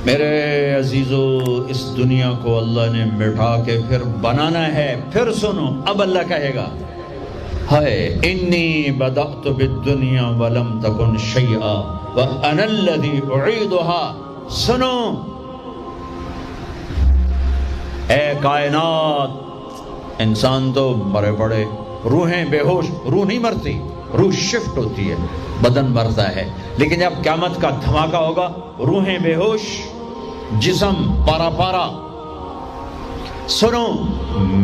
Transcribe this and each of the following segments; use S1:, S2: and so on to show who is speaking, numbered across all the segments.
S1: میرے عزیزو، اس دنیا کو اللہ نے مٹا کے پھر بنانا ہے۔ پھر سنو، اب اللہ کہے گا ہائے انی بدأت بالدنیا ولم تکن شیئا وانا الذی اعیدها۔ سنو اے کائنات، انسان تو مرے پڑے، روحیں بے ہوش، روح نہیں مرتی، روح شفٹ ہوتی ہے، بدن مرتا ہے، لیکن جب قیامت کا دھماکہ ہوگا روحیں بے ہوش، جسم پارا پارا۔ سنو،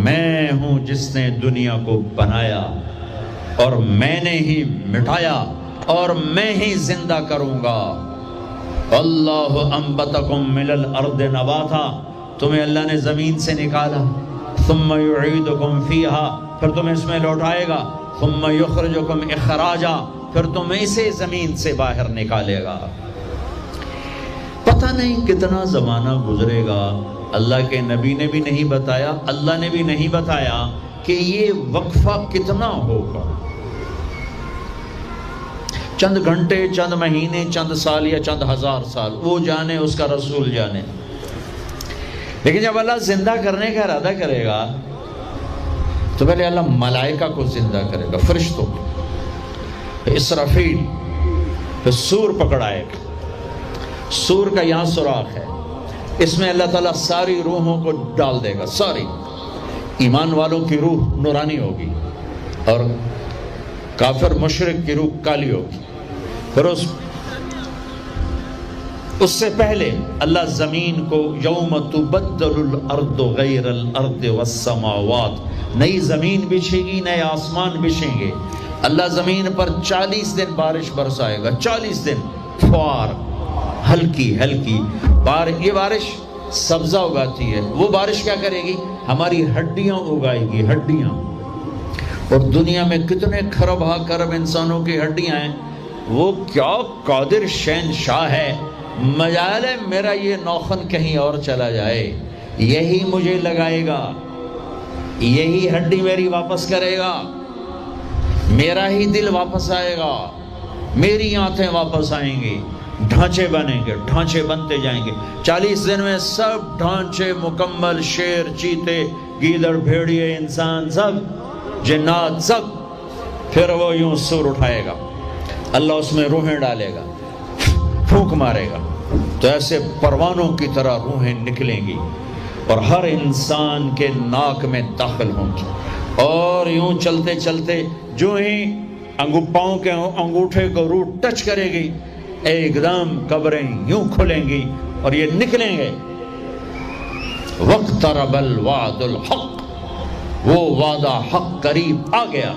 S1: میں ہوں جس نے دنیا کو بنایا اور میں نے ہی مٹایا اور میں ہی زندہ کروں گا۔ اللہ انبتکم من الارض نباتا، تمہیں اللہ نے زمین سے نکالا، ثم یعیدکم فیہا، پھر تمہیں اس میں لوٹائے گا، ثم یخرجکم اخراجا، پھر تمہیں اسے زمین سے باہر نکالے گا۔ پتہ نہیں کتنا زمانہ گزرے گا، اللہ کے نبی نے بھی نہیں بتایا، اللہ نے بھی نہیں بتایا کہ یہ وقفہ کتنا ہوگا۔ چند گھنٹے، چند مہینے، چند سال یا چند ہزار سال، وہ جانے، اس کا رسول جانے۔ لیکن جب اللہ زندہ کرنے کا ارادہ کرے گا تو پہلے اللہ ملائکہ کو زندہ کرے گا، فرشتوں کو، اسرافیل، پھر سور پکڑائے گا۔ سور کا یہاں سوراخ ہے، اس میں اللہ تعالیٰ ساری روحوں کو ڈال دے گا، ساری۔ ایمان والوں کی روح نورانی ہوگی اور کافر مشرک کی روح کالی ہوگی۔ پھر اس سے پہلے اللہ زمین کو یوم تبدل الارض غیر الارض والسماوات، نئی زمین بچھے گی، نئے آسمان بچھیں گے۔ اللہ زمین پر 40 دن بارش برسائے گا، 40 دن فوار، ہلکی ہلکی یہ بارش سبزہ اگاتی ہے۔ وہ بارش کیا کرے گی؟ ہماری ہڈیاں اگائے گی، ہڈیاں۔ اور دنیا میں کتنے کھرب ہا کرب انسانوں کی ہڈیاں ہیں، وہ کیا قادر شہنشاہ ہے، مجال ہے میرا یہ نوخن کہیں اور چلا جائے، یہی مجھے لگائے گا، یہی ہڈی میری واپس کرے گا، میرا ہی دل واپس آئے گا، میری آنتیں واپس آئیں گی، ڈھانچے بنیں گے، ڈھانچے بنتے جائیں گے۔ 40 دن میں سب ڈھانچے مکمل، شیر، چیتے، گیدڑ، بھیڑیے، انسان، سب جنات، سب۔ پھر وہ یوں سور اٹھائے گا، اللہ اس میں روحیں ڈالے گا، پھونک مارے گا، تو ایسے پروانوں کی طرح روحیں نکلیں گی اور ہر انسان کے ناک میں داخل ہوں گی، اور یوں چلتے چلتے جو ہی پاؤں کے انگوٹھے کو روح ٹچ کرے گی، ایک دم قبریں یوں کھلیں گی اور یہ نکلیں گے۔ وَاقْتَرَبَ الْوَعْدُ الْحَقُّ، وہ وعدہ حق قریب آ گیا،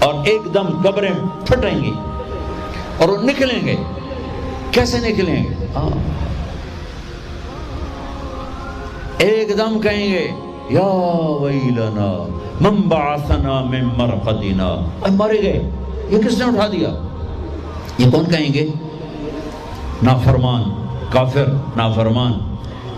S1: اور ایک دم قبریں پھٹیں گی اور وہ نکلیں گے۔ کیسے نکلیں گے؟ ایک دم کہیں گے یا ویلنا من بعثنا من مرقدنا، مر گئے، یہ کس نے اٹھا دیا؟ یہ کون کہیں گے؟ نافرمان، کافر، نافرمان۔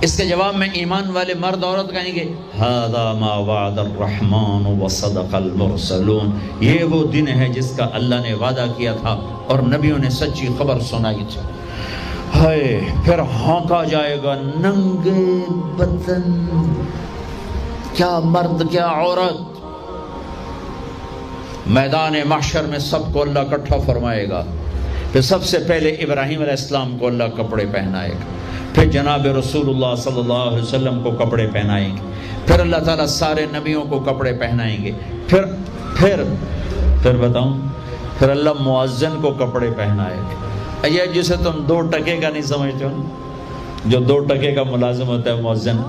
S1: اس کے جواب میں ایمان والے مرد عورت کہیں گے ھذا ما وعد الرحمن وصدق المرسلون، یہ وہ دن ہے جس کا اللہ نے وعدہ کیا تھا اور نبیوں نے سچی خبر سنائی تھی۔ ہائے، پھر ہانکا جائے گا، ننگے بدن، کیا مرد کیا عورت، میدان محشر میں سب کو اللہ اکٹھا فرمائے گا۔ پھر سب سے پہلے ابراہیم علیہ السلام کو اللہ کپڑے پہنائے گا، پھر جناب رسول اللہ صلی اللہ علیہ وسلم کو کپڑے پہنائیں گے، پھر اللہ تعالیٰ سارے نبیوں کو کپڑے پہنائیں گے، پھر بتاؤں، پھر اللہ مؤذن کو کپڑے پہنائے گا۔ یہ جسے تم 2 ٹکے کا نہیں سمجھتے ہو، جو 2 ٹکے کا ملازم ہوتا ہے مؤذن،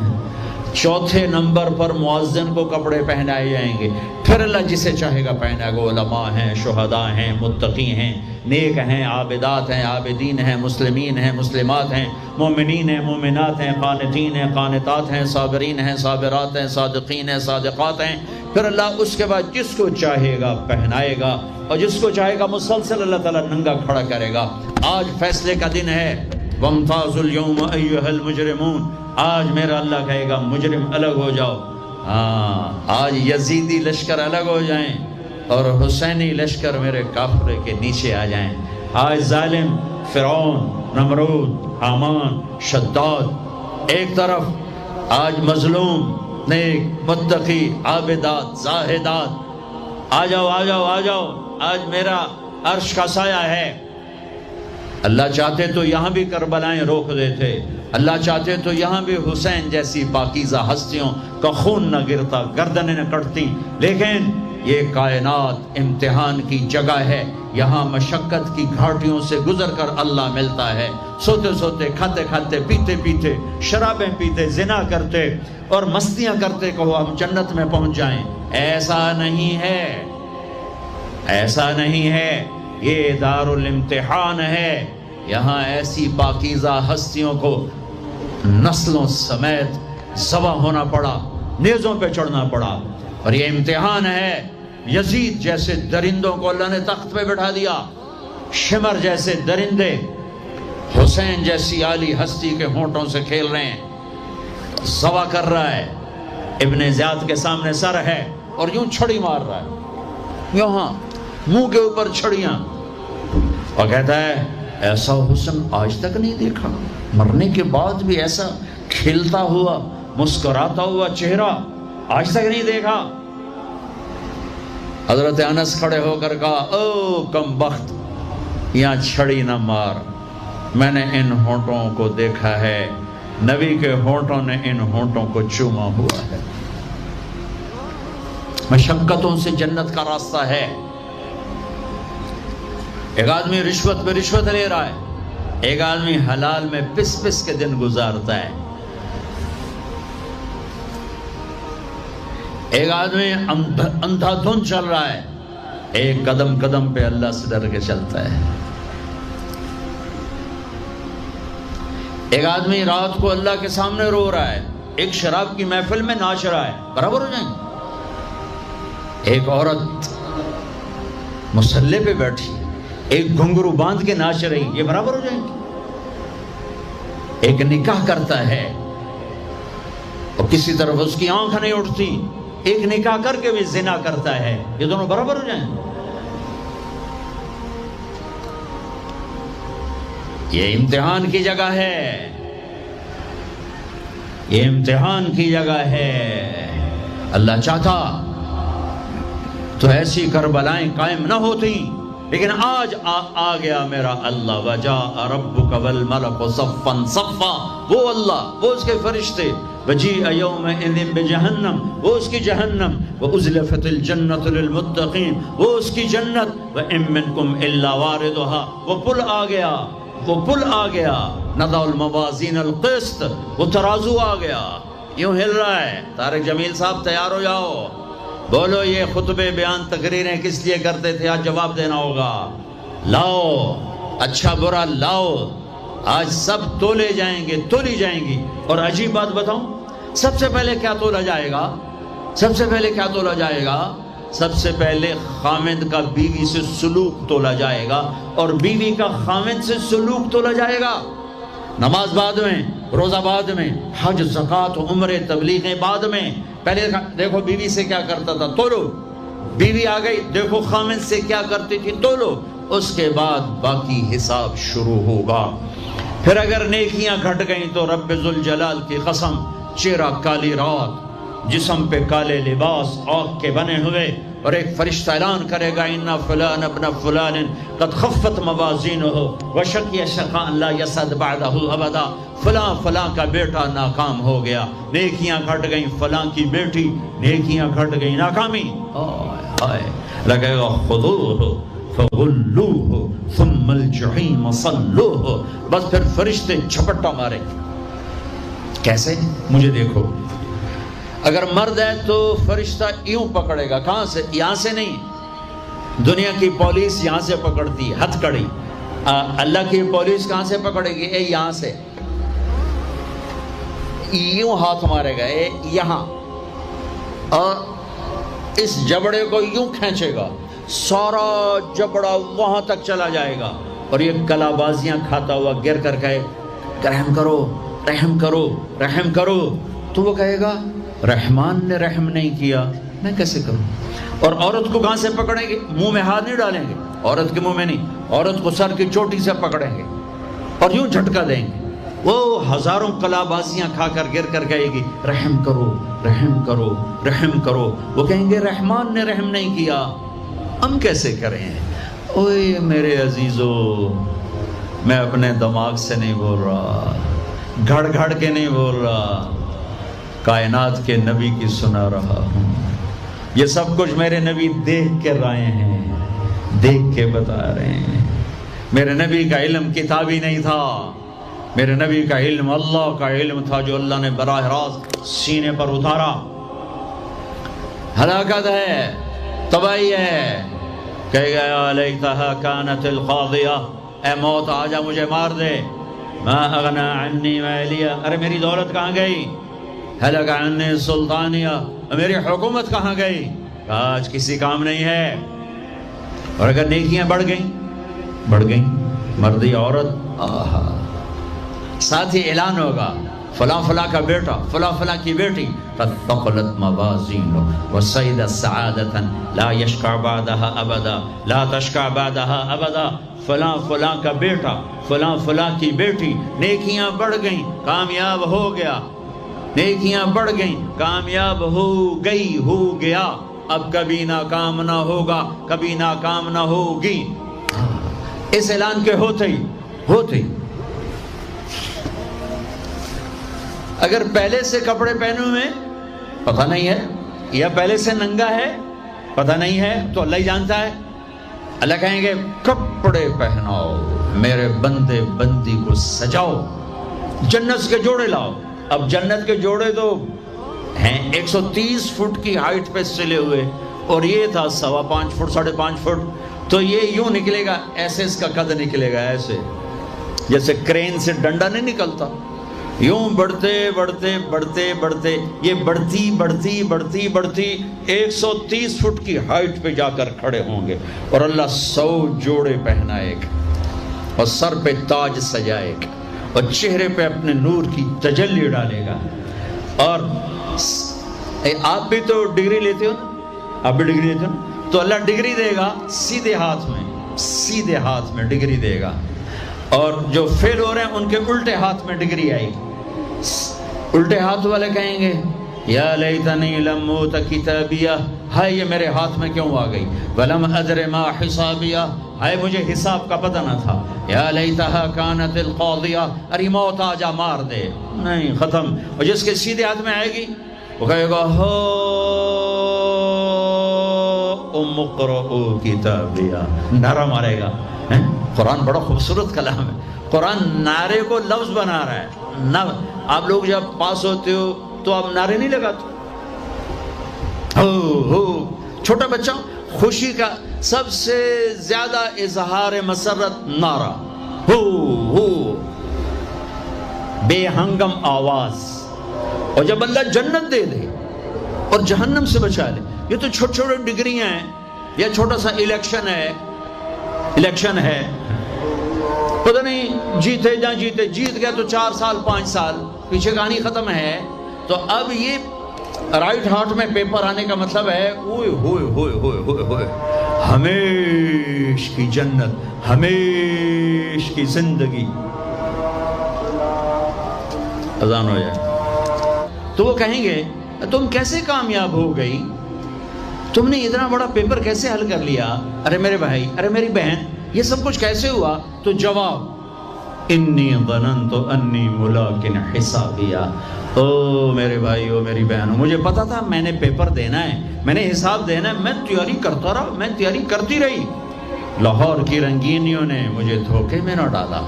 S1: 4تھے نمبر پر مؤذن کو کپڑے پہنائے جائیں گے۔ پھر اللہ جسے چاہے گا پہنائے گا، علماء ہیں، شہداء ہیں، متقی ہیں، نیک ہیں، عابدات ہیں، عابدین ہیں، مسلمین ہیں، مسلمات ہیں، مومنین ہیں، مومنات ہیں، قانتین ہیں، قانتات ہیں، صابرین ہیں، صابرات ہیں، صادقین ہیں، صادقات ہیں۔ پھر اللہ اس کے بعد جس کو چاہے گا پہنائے گا، اور جس کو چاہے گا مسلسل اللہ تعالیٰ ننگا کھڑا کرے گا۔ آج فیصلے کا دن ہے، وَامْتَازُوا الْيَوْمَ أَيُّهَا الْمُجْرِمُونَ، آج میرا اللہ کہے گا مجرم الگ ہو جاؤ۔ آج یزیدی لشکر الگ ہو جائیں اور حسینی لشکر میرے کافرے کے نیچے آ جائیں۔ آج ظالم فرعون، نمرود، حامان، شداد، ایک طرف آج مظلوم، نیک، متقی، عابدات، زاہدات، آ جاؤ آ جاؤ آ جاؤ، آج میرا عرش کا سایہ ہے۔ اللہ چاہتے تو یہاں بھی کربلائیں روک دیتے، اللہ چاہتے تو یہاں بھی حسین جیسی پاکیزہ ہستیوں کا خون نہ گرتا، گردنیں نہ کٹتی، لیکن یہ کائنات امتحان کی جگہ ہے، یہاں مشقت کی گھاٹیوں سے گزر کر اللہ ملتا ہے۔ سوتے سوتے، کھاتے کھاتے، پیتے پیتے، شرابیں پیتے، زنا کرتے اور مستیاں کرتے کہو ہم جنت میں پہنچ جائیں، ایسا نہیں ہے، ایسا نہیں ہے، یہ دار الامتحان ہے۔ یہاں ایسی پاکیزہ ہستیوں کو نسلوں سمیت ذبح ہونا پڑا، نیزوں پہ چڑھنا پڑا، اور یہ امتحان ہے۔ یزید جیسے درندوں کو اللہ نے تخت پہ بٹھا دیا، شمر جیسے درندے حسین جیسی عالی ہستی کے ہونٹوں سے کھیل رہے ہیں، ذبح کر رہا ہے، ابن زیاد کے سامنے سر ہے اور یوں چھڑی مار رہا ہے، یہاں منہ کے اوپر چھڑیاں، اور کہتا ہے ایسا حسن آج تک نہیں دیکھا، مرنے کے بعد بھی ایسا کھلتا ہوا مسکراتا ہوا چہرہ آج تک نہیں دیکھا۔ حضرت انس کھڑے ہو کر کہا او کم بخت، یہاں چھڑی نہ مار، میں نے ان ہونٹوں کو دیکھا ہے، نبی کے ہونٹوں نے ان ہونٹوں کو چوما ہوا ہے۔ مشقتوں سے جنت کا راستہ ہے۔ ایک آدمی رشوت پہ رشوت لے رہا ہے، ایک آدمی حلال میں پس پس کے دن گزارتا ہے، ایک آدمی اندھا دھن چل رہا ہے، ایک قدم قدم پہ اللہ سے ڈر کے چلتا ہے۔ ایک آدمی رات کو اللہ کے سامنے رو رہا ہے، ایک شراب کی محفل میں ناچ رہا ہے، برابر ہو جائیں گے؟ ایک عورت مصلی پہ بیٹھی، ایک گھنگرو باندھ کے ناچ رہی، یہ برابر ہو جائیں گے؟ ایک نکاح کرتا ہے اور کسی طرف اس کی آنکھ نہیں اٹھتی، ایک نکاح کر کے بھی زنا کرتا ہے، یہ دونوں برابر ہو جائیں گے؟ یہ امتحان کی جگہ ہے، یہ امتحان کی جگہ ہے۔ اللہ چاہتا تو ایسی کربلائیں قائم نہ ہوتی، لیکن آج آ گیا میرا اللہ، وجاء ربک والملک صفا صفا، وہ اللہ، وہ اس کے فرشتے، وجیء یومئذ بجہنم، وہ اس کی جہنم، وازلفت الجنۃ للمتقین، وہ اس کی جنت، وان منکم الا واردها، وہ پل آ گیا، وہ پل آ گیا، نضع الموازین القسط، وہ ترازو آ گیا، یوں ہل رہا ہے۔ طارق جمیل صاحب تیار ہو جاؤ، بولو یہ خطبے بیان تقریریں کس لیے کرتے تھے، آج جواب دینا ہوگا، لاؤ اچھا برا لاؤ، آج سب تولے جائیں گے، تولی جائیں گی۔ اور عجیب بات بتاؤں، سب سے پہلے کیا تولا جائے گا؟ سب سے پہلے کیا تولا جائے گا؟ سب سے پہلے خامند کا بیوی سے سلوک تولا جائے گا، اور بیوی کا خامند سے سلوک تولا جائے گا۔ نماز بعد میں، روزہ بعد میں، حج، زکوٰۃ، عمرے، تبلیغیں بعد میں۔ پہلے دیکھو بیوی سے کیا کرتا تھا، تولو، بیوی آ گئی، دیکھو خامند سے کیا کرتی تھی، تولو، اس کے بعد باقی حساب شروع ہوگا۔ پھر اگر نیکیاں گھٹ گئیں تو رب ذوالجلال کی قسم، چہرہ کالی رات، جسم پہ کالے لباس آگ کے بنے ہوئے، اور ایک فرشتہ اعلان کرے گا اِنَّ فُلَانَ ابْنَ فُلَانٍ قَدْ خَفَّتْ مَوَازِينُهُ وَشَقِيَ شَقَاءً لَا يَسْعَدُ بَعْدَهُ أَبَدًا، فلاں فلاں کا بیٹا ناکام ہو گیا، نیکیاں گھٹ گئیں، فلاں کی بیٹی نیکیاں گھٹ گئیں، ناکامی، لگے گا خُذُوهُ فَغُلُّوهُ ثُمَّ الْجَحِيمَ صَلُّوهُ، بس پھر فرشتے جھپٹا مارے، کیسے؟ مجھے دیکھو، اگر مرد ہے تو فرشتہ یوں پکڑے گا، کہاں سے؟ یہاں سے نہیں، دنیا کی پولیس یہاں سے پکڑتی ہے، ہتھ کڑی، اللہ کی پولیس کہاں سے پکڑے گی؟ اے یہاں سے، یوں ہاتھ مارے گا، اے یہاں، اور اس جبڑے کو یوں کھینچے گا، سارا جبڑا وہاں تک چلا جائے گا، اور یہ کلا بازیاں کھاتا ہوا گر کر کہے رحم کرو رحم کرو رحم کرو، تو وہ کہے گا رحمان نے رحم نہیں کیا، میں کیسے کروں؟ اور عورت کو کہاں سے پکڑیں گے؟ منہ میں ہاتھ نہیں ڈالیں گے، عورت کے منہ میں نہیں، عورت کو سر کی چوٹی سے پکڑیں گے، اور یوں جھٹکا دیں گے، وہ ہزاروں کلابازیاں کھا کر گر کر کہے گی رحم کرو رحم کرو رحم کرو، وہ کہیں گے رحمان نے رحم نہیں کیا، ہم کیسے کریں؟ اوے میرے عزیزو، میں اپنے دماغ سے نہیں بول رہا، گھڑ گھڑ کے نہیں بول رہا، کائنات کے نبی کی سنا رہا ہوں۔ یہ سب کچھ میرے نبی دیکھ کے رائے ہیں، دیکھ کے بتا رہے ہیں۔ میرے نبی کا علم کتابی نہیں تھا، میرے نبی کا علم اللہ کا علم تھا جو اللہ نے براہ راست سینے پر اتارا۔ ہلاکت ہے، تباہی ہے، کہے گا یا لیتہا کانت القاضیہ، اے موت آجا مجھے مار دے، ما اغنی عنی مالیہ، ارے میری دولت کہاں گئی؟ ہلک عنی سلطانیہ، میری حکومت کہاں گئی؟ آج کسی کام نہیں ہے۔ اور اگر نیکیاں بڑھ گئیں، مردی عورت، آہا، ساتھ ہی اعلان ہوگا فلاں فلاں کا بیٹا، فلاں فلاں کی بیٹی، قد ثقلت موازینہ وصید سعادتا لا یشکع بعدها ابدا، لا تشکع بعدها ابدا، فلاں فلاں کا بیٹا، فلاں فلاں کی بیٹی، نیکیاں بڑھ گئیں، کامیاب ہو گیا، نیکیاں بڑھ گئیں، کامیاب ہو گیا، اب کبھی ناکام نہ ہوگا، کبھی ناکام نہ ہوگی۔ اس اعلان کے ہوتے ہی اگر پہلے سے کپڑے پہنے ہوئے پتہ نہیں ہے، یا پہلے سے ننگا ہے پتہ نہیں ہے، تو اللہ ہی جانتا ہے۔ اللہ کہیں گے کپڑے پہناؤ، میرے بندے بندی کو سجاؤ، جنت کے جوڑے لاؤ۔ اب جنت کے جوڑے تو ہیں 130 فٹ کی ہائٹ پہ سلے ہوئے، اور یہ تھا 5.25 فٹ 5.5 فٹ، تو یہ یوں نکلے گا، ایسے اس کا قد نکلے گا، ایسے جیسے کرین سے ڈنڈا نہیں نکلتا، یوں بڑھتے بڑھتے بڑھتے بڑھتے یہ بڑھتی 130 فٹ کی ہائٹ پہ جا کر کھڑے ہوں گے، اور اللہ 100 جوڑے پہنائے گا، اور سر پہ تاج سجائے گا، اور چہرے پہ اپنے نور کی تجلی ڈالے گا۔ اور آپ بھی تو ڈگری لیتے ہو نا، آپ بھی ڈگری لیتے ہو نا، تو اللہ ڈگری دے گا سیدھے ہاتھ میں ڈگری دے گا، اور جو فیل ہو رہے ہیں ان کے الٹے ہاتھ میں ڈگری آئے گی۔ الٹے ہاتھ والے کہیں گے یا لیتنی لم اوت کتابیہ، ہائے یہ میرے ہاتھ میں کیوں آ گئی، ولم ادر ما حسابیہ، ہائے مجھے حساب کا پتہ نہ تھا، یا لیتہا کانت القاضیہ، ارے موت آجا مار دے، نہیں ختم۔ اور جس کے سیدھے ہاتھ میں آئے گی وہ کہے گا ہو ام اقرؤ کتابیہ، نعرہ مارے گا۔ قرآن بڑا خوبصورت کلام ہے، قرآن نعرے کو لفظ بنا رہا ہے۔ آپ لوگ جب پاس ہوتے ہو تو آپ نعرے نہیں لگاتے، ہو چھوٹا بچہ خوشی کا سب سے زیادہ اظہار مسرت نعرہ، ہو بے ہنگم آواز۔ اور جب اللہ جنت دے دے اور جہنم سے بچا لے، یہ تو چھوٹے چھوٹے ڈگریاں ہیں، یا چھوٹا سا الیکشن ہے، پتہ نہیں جیتے جہاں جیت گیا تو 4 سال 5 سال پیچھے کہانی ختم ہے۔ تو اب یہ رائٹ ہارٹ میں پیپر آنے کا مطلب ہے اوئے ہوئے ہوئے ہوئے ہوئے ہوئے ہمیش کی جنت، ہمیش کی زندگی۔ اذان ہو جائے تو وہ کہیں گے تم کیسے کامیاب ہو گئی، تم نے اتنا بڑا پیپر کیسے حل کر لیا، ارے میرے بھائی، ارے میری بہن، یہ سب کچھ کیسے ہوا؟ تو جواب انی ظننت انی ملاق حسابیہ، او میرے بھائی، او میری بہن، مجھے پتا تھا میں نے پیپر دینا ہے، میں نے حساب دینا ہے، میں تیاری کرتا رہا، میں تیاری کرتی رہی۔ لاہور کی رنگینیوں نے مجھے دھوکے میں نہ ڈالا،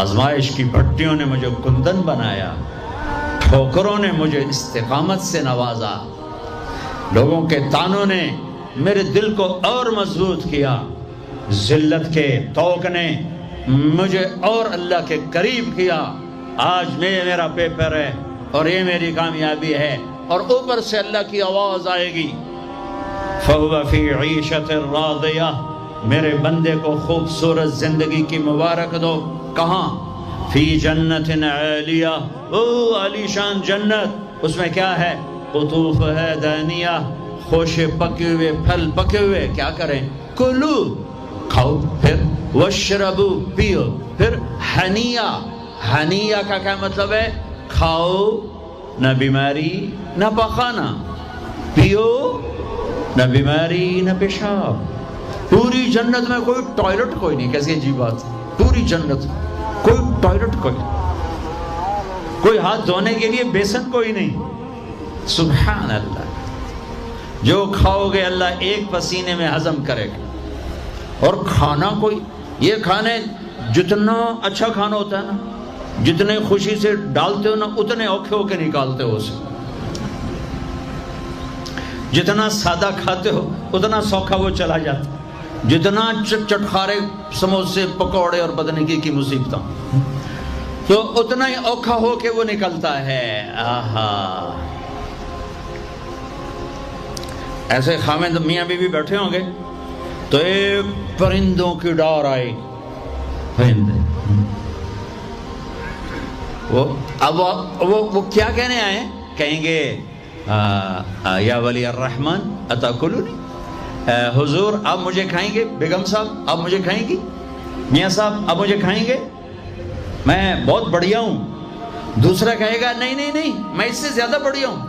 S1: آزمائش کی بھٹیوں نے مجھے کندن بنایا، ٹھوکروں نے مجھے استقامت سے نوازا، لوگوں کے تانوں نے میرے دل کو اور مضبوط کیا، ذلت کے توق نے مجھے اور اللہ کے قریب کیا۔ آج میرا پیپر ہے اور یہ میری کامیابی ہے، اور اوپر سے اللہ کی آواز آئے گی فَهُوَ فِي عِيشَةٍ رَاضِيَةٍ، میرے بندے کو خوبصورت زندگی کی مبارک دو۔ کہاں؟ فی جنت عالیہ، او عالی شان جنت، اس میں کیا ہے؟ قطوفها دانیہ، خوشے پکے ہوئے، پھل پکے ہوئے، کیا کریں؟ کلو، کھاؤ، پھر وشربو پیو. پھر ہنیا، ہنیا کا کیا مطلب ہے؟ کھاؤ، نہ بیماری نہ پخانا، پیو نہ بیماری نہ پیشاب. پوری جنت میں کوئی ٹوائلٹ کوئی نہیں. کیسی عجیب بات، پوری جنت کوئی ٹوائلٹ کوئی نہیں، کوئی ہاتھ دھونے کے لیے بیسن کوئی نہیں. سبحان اللہ. جو کھاؤ گے اللہ ایک پسینے میں ہضم کرے گا. اور کھانا کوئی، یہ کھانے جتنا اچھا کھانا ہوتا ہے نا، جتنے خوشی سے ڈالتے ہو نا اتنے اوکھے ہو کے نکالتے ہو اسے. جتنا سادہ کھاتے ہو اتنا سوکھا وہ چلا جاتا. جتنا چٹخارے سموسے پکوڑے اور بدنگی کی مصیبتوں تو اتنا ہی اوکھا ہو کے وہ نکلتا ہے. آہا. ایسے خامد میاں بیوی بیٹھے ہوں گے تو ایک پرندوں کی ڈار آئے. پرندے وہ کیا کہنے آئے؟ کہیں گے یا ولی الرحمن اتاکلونی، حضور آپ مجھے کھائیں گے؟ بیگم صاحب آپ مجھے کھائیں گی؟ میاں صاحب آپ مجھے کھائیں گے؟ میں بہت بڑھیا ہوں. دوسرا کہے گا نہیں نہیں نہیں میں اس سے زیادہ بڑھیا ہوں.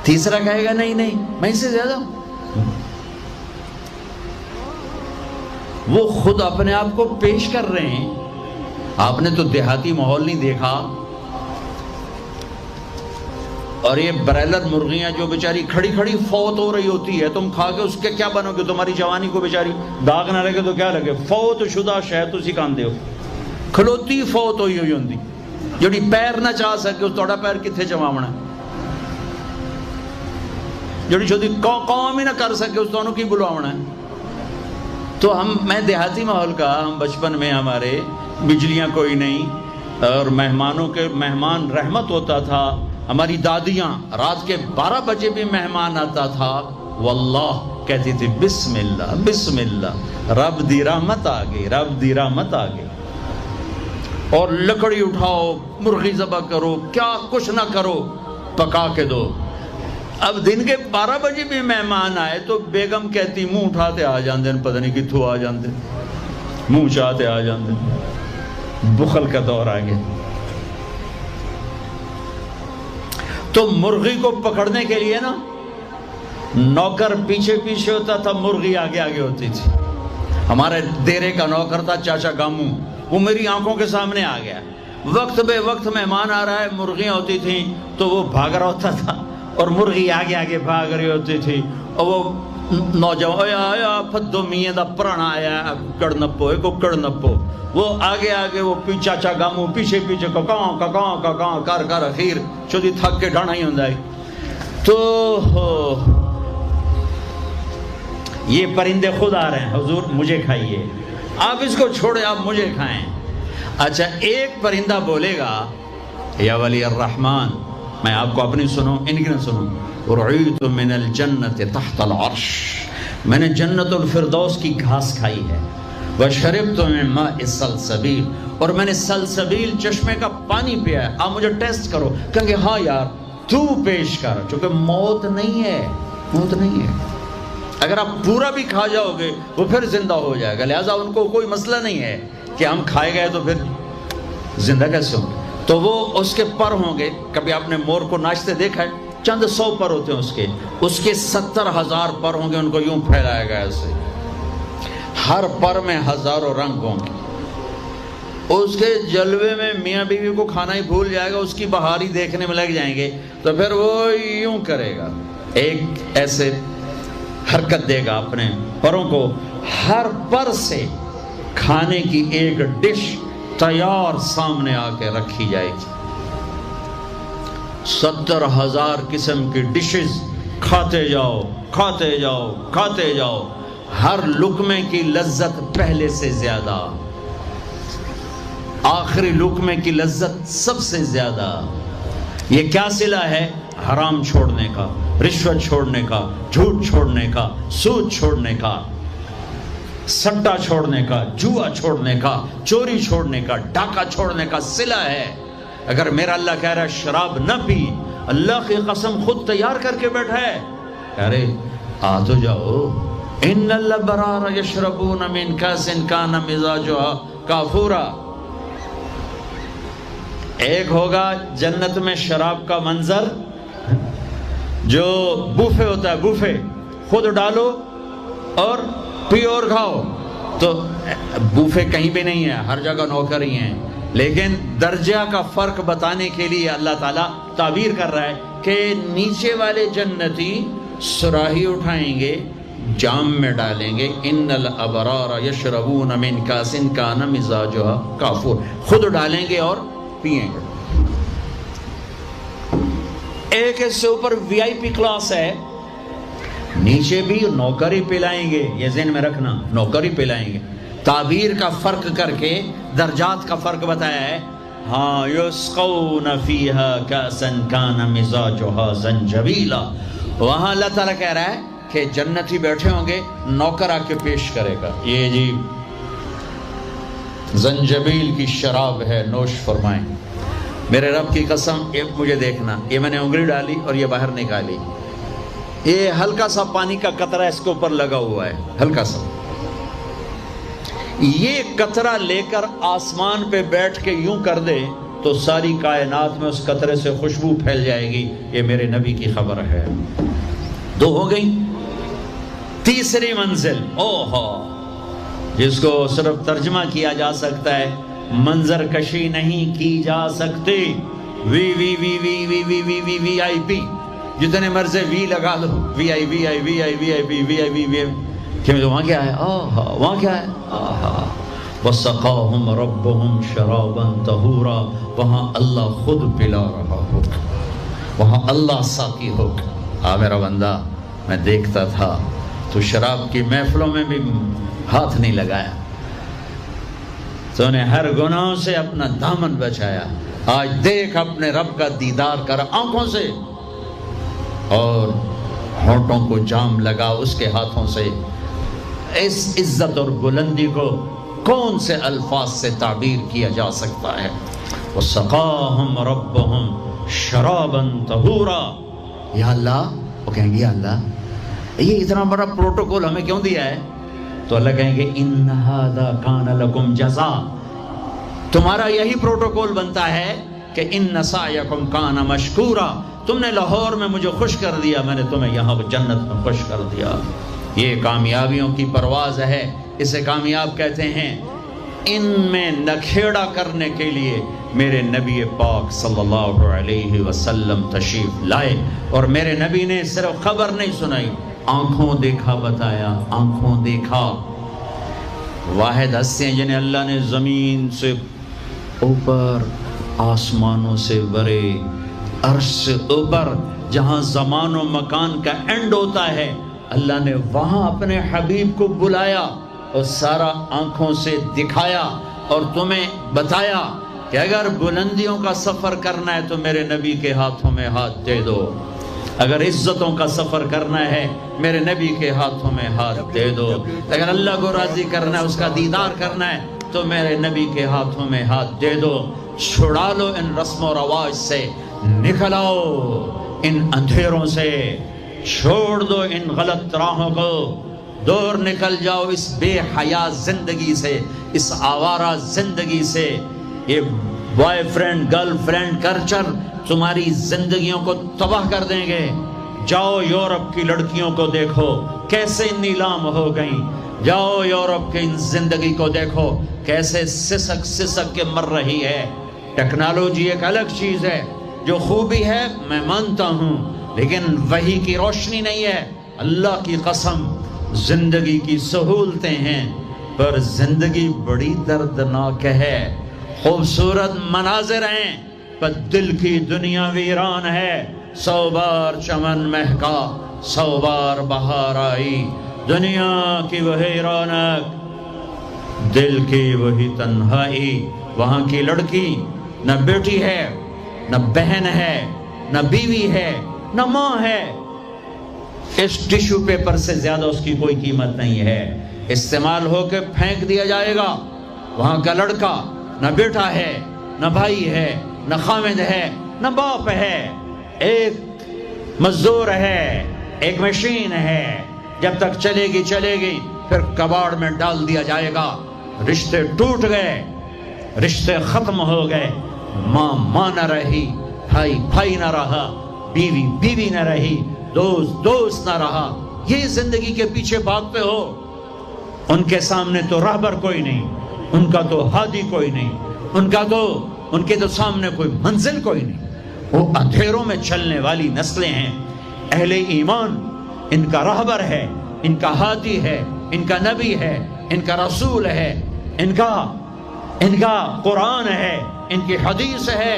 S1: تیسرا کہے گا نہیں نہیں میں اس سے زیادہ ہوں. وہ خود اپنے آپ کو پیش کر رہے ہیں. آپ نے تو دیہاتی ماحول نہیں دیکھا. اور یہ برائلر مرغیاں جو بیچاری کھڑی کھڑی فوت ہو رہی ہوتی ہے، تم کھا کے اس کے کیا بنو گے؟ تمہاری جوانی کو بیچاری داغ نہ لگے تو کیا لگے؟ فوت شدہ شہد اسی کاندے ہو، کھلوتی فوت ہوئی ہوئی ہوندی جڑی پیر نہ چاہ سکے. اس توڑا پیر کتھے چماونا، جڑی چھوٹی قوم ہی نہ کر سکے اس تو کی بلواونا ہے. تو میں دیہاتی ماحول کا، ہم بچپن میں ہمارے بجلیاں کوئی نہیں اور مہمان رحمت ہوتا تھا. ہماری دادیاں رات کے 12 بجے بھی مہمان آتا تھا واللہ کہتی تھی بسم اللہ بسم اللہ، رب دی رحمت آ گئی، رب دی رحمت آ گئی. اور لکڑی اٹھاؤ، مرغی ذبح کرو، کیا کچھ نہ کرو، پکا کے دو. اب دن کے 12 بجے بھی مہمان آئے تو بیگم کہتی منہ اٹھاتے آ جاندے، پتہ نہیں کتھوں آ جاندے، منہ چاہتے آ جاندے. بخل کا دور آ گیا. تو مرغی کو پکڑنے کے لیے نا نوکر پیچھے پیچھے ہوتا تھا، مرغی آگے آگے ہوتی تھی. ہمارے دیرے کا نوکر تھا چاچا گامو، وہ میری آنکھوں کے سامنے آ گیا. وقت بے وقت مہمان آ رہا ہے، مرغیاں ہوتی تھیں تو وہ بھاگ رہا ہوتا تھا اور مرغی آگے آگے بھاگ رہی ہوتی تھی. اور وہ نوجوان آیا پھدو میاں دا پرانا آیا کڑنپو ایک کڑنپو، وہ آگے آگے وہ چاچا گامو پیچھے پیچھے ککاں کر کر اخیر چودی تھک کے ڈانا ہی ہوندا ہے. تو یہ پرندے خود آ رہے ہیں، حضور مجھے کھائیے، آپ اس کو چھوڑے آپ مجھے کھائیں. اچھا ایک پرندہ بولے گا یا ولی الرحمن، میں آپ کو اپنی سنوں ان کی نہ سنوں. رعیت من الجنت تحت العرش، میں نے جنت الفردوس کی گھاس کھائی ہے. وشربت من ماء السلسبیل، اور میں نے سلسبیل چشمے کا پانی پیا ہے. آپ مجھے ٹیسٹ کرو. کہیں گے ہاں یار تو پیش کر، چونکہ موت نہیں ہے، موت نہیں ہے. اگر آپ پورا بھی کھا جاؤ گے وہ پھر زندہ ہو جائے گا. لہٰذا ان کو کوئی مسئلہ نہیں ہے کہ ہم کھائے گئے تو پھر زندہ کیسے ہوں گے. تو وہ اس کے پر ہوں گے. کبھی آپ نے مور کو ناچتے دیکھا ہے؟ چند 100 پر ہوتے ہیں اس کے 70,000 پر ہوں گے. ان کو یوں پھیلایا گیا ایسے، ہر پر میں ہزاروں رنگ ہوں گے. اس کے جلوے میں میاں بیوی کو کھانا ہی بھول جائے گا، اس کی بہاری دیکھنے میں لگ جائیں گے تو پھر وہ یوں کرے گا، ایک ایسے حرکت دے گا اپنے پروں کو. ہر پر سے کھانے کی ایک ڈش تیار سامنے آ کے رکھی جائے گی. 70,000 قسم کی ڈشز، کھاتے جاؤ کھاتے جاؤ کھاتے جاؤ. ہر لقمے کی لذت پہلے سے زیادہ، آخری لقمے کی لذت سب سے زیادہ. یہ کیا صلہ ہے؟ حرام چھوڑنے کا، رشوت چھوڑنے کا، جھوٹ چھوڑنے کا، سود چھوڑنے کا، سٹا چھوڑنے کا، جوا چھوڑنے کا، چوری چھوڑنے کا، ڈاکہ چھوڑنے کا صلہ ہے. اگر میرا اللہ کہہ رہا ہے شراب نہ پی، اللہ کی قسم خود تیار کر کے بیٹھا ہے. ارے آ تو جاؤ، ان الابرار یشربون من کاس کان مزاجها کافورا. ایک ہوگا جنت میں شراب کا منظر جو بوفے ہوتا ہے، بوفے خود ڈالو اور پیو اور کھاؤ. تو بوفے کہیں بھی نہیں ہے، ہر جگہ نوکر ہی ہیں، لیکن درجہ کا فرق بتانے کے لیے اللہ تعالیٰ تعبیر کر رہا ہے کہ نیچے والے جنتی سراہی اٹھائیں گے، جام میں ڈالیں گے. ان الابرار یشربون من کاس کان مزاجها کافور، خود ڈالیں گے اور پیئیں گے. ایک اس سے اوپر وی آئی پی کلاس ہے، نیچے بھی نوکر ہی پلائیں گے، یہ ذہن میں رکھنا، نوکر ہی پلائیں گے. تعبیر کا فرق کر کے درجات کا فرق بتایا ہے. ہاں یسقون فیہا کاسا کان مزاجها زنجبیلا. وہاں اللہ تعالیٰ کہہ رہا ہے کہ جنتی بیٹھے ہوں گے، نوکر آ کے پیش کرے گا، یہ جی زنجبیل کی شراب ہے، نوش فرمائیں. میرے رب کی قسم، یہ مجھے دیکھنا، یہ میں نے انگلی ڈالی اور یہ باہر نکالی، یہ ہلکا سا پانی کا قطرہ اس کے اوپر لگا ہوا ہے، ہلکا سا. یہ قطرہ لے کر آسمان پہ بیٹھ کے یوں کر دے تو ساری کائنات میں اس قطرے سے خوشبو پھیل جائے گی. یہ میرے نبی کی خبر ہے. دو ہو گئی. تیسری منزل، اوہو، جس کو صرف ترجمہ کیا جا سکتا ہے، منظر کشی نہیں کی جا سکتی. وی وی وی وی وی وی وی وی وی آئی پی، جتنے مرضی وی لگا لو، وی آئی وی آئی وی آئی وی آئی پی وی آئی وی وی. وہاں کیا ہے؟ آہا، وہاں کیا ہے؟ آہا. وَسَقَاهُمْ رَبُّهُمْ شَرَابًا طَهُورًا. وہاں اللہ خود پلا رہا ہوگا، وہاں اللہ ساقی ہوگا. میرا بندہ، میں دیکھتا تھا تو شراب کی محفلوں میں بھی ہاتھ نہیں لگایا، تو نے ہر گناہ سے اپنا دامن بچایا. آج دیکھ اپنے رب کا دیدار کر آنکھوں سے، اور ہونٹوں کو جام لگا اس کے ہاتھوں سے. اس عزت اور بلندی کو کون سے الفاظ سے تعبیر کیا جا سکتا ہے؟ وَسَقَاهُمْ رَبُّهُمْ شَرَابًا طَهُورًا. یا اللہ، وہ کہیں گے یا اللہ یہ اتنا بڑا پروٹوکول ہمیں کیوں دیا ہے؟ تو اللہ کہیں گے اِنَّ هَذَا كَانَ لَكُمْ جَزَاءً. تمہارا یہی پروٹوکول بنتا ہے کہ اِنَّ سَعْيَكُمْ كَانَ مَشْكُورًا. تم نے لاہور میں مجھے خوش کر دیا، میں نے تمہیں یہاں جنت میں خوش کر دیا. یہ کامیابیوں کی پرواز ہے، اسے کامیاب کہتے ہیں. ان میں نکھیڑا کرنے کے لیے میرے نبی پاک صلی اللہ علیہ وسلم تشریف لائے، اور میرے نبی نے صرف خبر نہیں سنائی، آنکھوں دیکھا بتایا. آنکھوں دیکھا. واحد ہستیاں جنہیں اللہ نے زمین سے اوپر، آسمانوں سے برے، عرش سے اوپر، جہاں زمان و مکان کا اینڈ ہوتا ہے، اللہ نے وہاں اپنے حبیب کو بلایا اور سارا آنکھوں سے دکھایا اور تمہیں بتایا کہ اگر بلندیوں کا سفر کرنا ہے تو میرے نبی کے ہاتھوں میں ہاتھ دے دو. اگر عزتوں کا سفر کرنا ہے میرے نبی کے ہاتھوں میں ہاتھ دے دو. اگر اللہ کو راضی کرنا ہے، اس کا دیدار کرنا ہے، تو میرے نبی کے ہاتھوں میں ہاتھ دے دو. چھڑا لو ان رسم و رواج سے، نکل آؤ ان اندھیروں سے، چھوڑ دو ان غلط راہوں کو، دور نکل جاؤ اس بے حیا زندگی سے، اس آوارہ زندگی سے. یہ boy friend girl friend culture تمہاری زندگیوں کو تباہ کر دیں گے. جاؤ یورپ کی لڑکیوں کو دیکھو کیسے نیلام ہو گئیں. جاؤ یورپ کی زندگی کو دیکھو کیسے سسک سسک کے مر رہی ہے. ٹیکنالوجی ایک الگ چیز ہے، جو خوبی ہے میں مانتا ہوں، لیکن وحی کی روشنی نہیں ہے. اللہ کی قسم زندگی کی سہولتیں ہیں، پر زندگی بڑی دردناک ہے. خوبصورت مناظر ہیں پر دل کی دنیا ویران ہے. 100 بار چمن مہکا، 100 بار بہار آئی، دنیا کی وہی رونق، دل کی وہی تنہائی. وہاں کی لڑکی نہ بیٹی ہے، نہ بہن ہے، نہ بیوی ہے، نہ ماں ہے. اس ٹیشو پیپر سے زیادہ اس کی کوئی قیمت نہیں ہے. استعمال ہو کے پھینک دیا جائے گا. وہاں کا لڑکا نہ بیٹا ہے، نہ بھائی ہے، نہ خامد ہے، نہ باپ ہے. ایک مزدور ہے، ایک مشین ہے جب تک چلے گی پھر کباڑ میں ڈال دیا جائے گا۔ رشتے ٹوٹ گئے، رشتے ختم ہو گئے، ماں نہ رہی، بھائی نہ رہا، بیوی نہ رہی، دوست نہ رہا۔ یہ زندگی کے پیچھے بھاگتے ہو۔ ان کے سامنے تو راہبر کوئی نہیں، ان کا تو ہادی کوئی نہیں، ان کے تو سامنے کوئی منزل کوئی نہیں۔ وہ اندھیروں میں چلنے والی نسلیں ہیں۔ اہل ایمان ان کا راہبر ہے، ان کا ہادی ہے، ان کا نبی ہے، ان کا رسول ہے، ان کا قرآن ہے، ان کی حدیث ہے،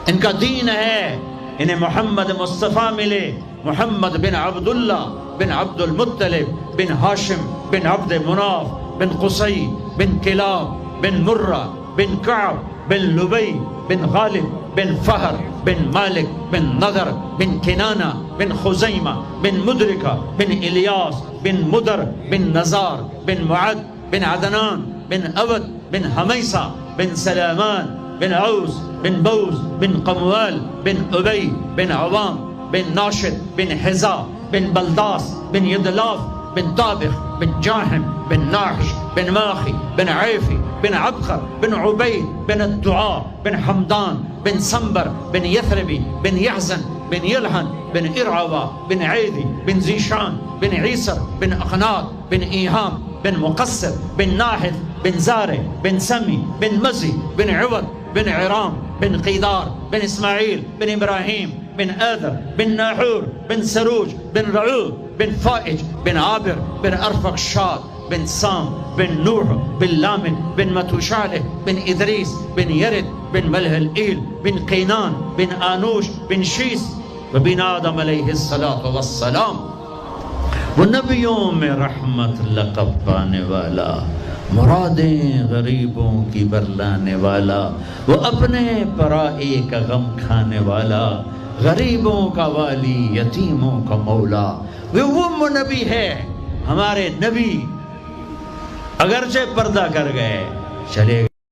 S1: ان کا دین ہے۔ انہیں محمد مصطفیٰ ملے، محمد بن عبداللہ بن عبد المطلب بن ہاشم بن عبد مناف بن قصی بن کلاب بن مرہ بن کعب بن لبی بن غالب بن فہر بن مالک بن نضر بن کنانہ بن خزیمہ بن مدرکہ بن الیاس بن مدر بن نزار بن معد بن عدنان بن عبد بن حمیسہ بن سلامان بن عوز بن بوز بن قموال بن ابی بن عوام بن ناشد بن حزا بن بلداس بن یدلاف بن طابخ بن جاحم بن ناحش بن ماخی بن عیفی بن عبخر بن عبید بن الدعاء بن حمدان بن سنبر بن یثربی بن یحزن بن یلحن بن ارعوا بن عیدی بن زیشان بن عیسر بن اخنات بن ایہام بن مقصر بن ناحث بن زارع بن سمی بن مزی بن عوض بن عرام بن قیدار بن اسماعیل بن ابراہیم بن آدر بن ناحور بن سروج بن رعوب بن فائج بن عابر بن ارفقشاد بن سام بن نوح بن لامن بن متوشالح بن ادریس بن یرد بن ملح الایل بن قینان بن آنوش بن شیس وبن آدم علیہ السلام۔ وہ نبیوں میں رحمت لقب پانے والا، مرادیں غریبوں کی برلانے والا، وہ اپنے پرائے کا غم کھانے والا، غریبوں کا والی، یتیموں کا مولا۔ وہ نبی ہے ہمارے نبی، اگرچہ پردہ کر گئے چلے گئے۔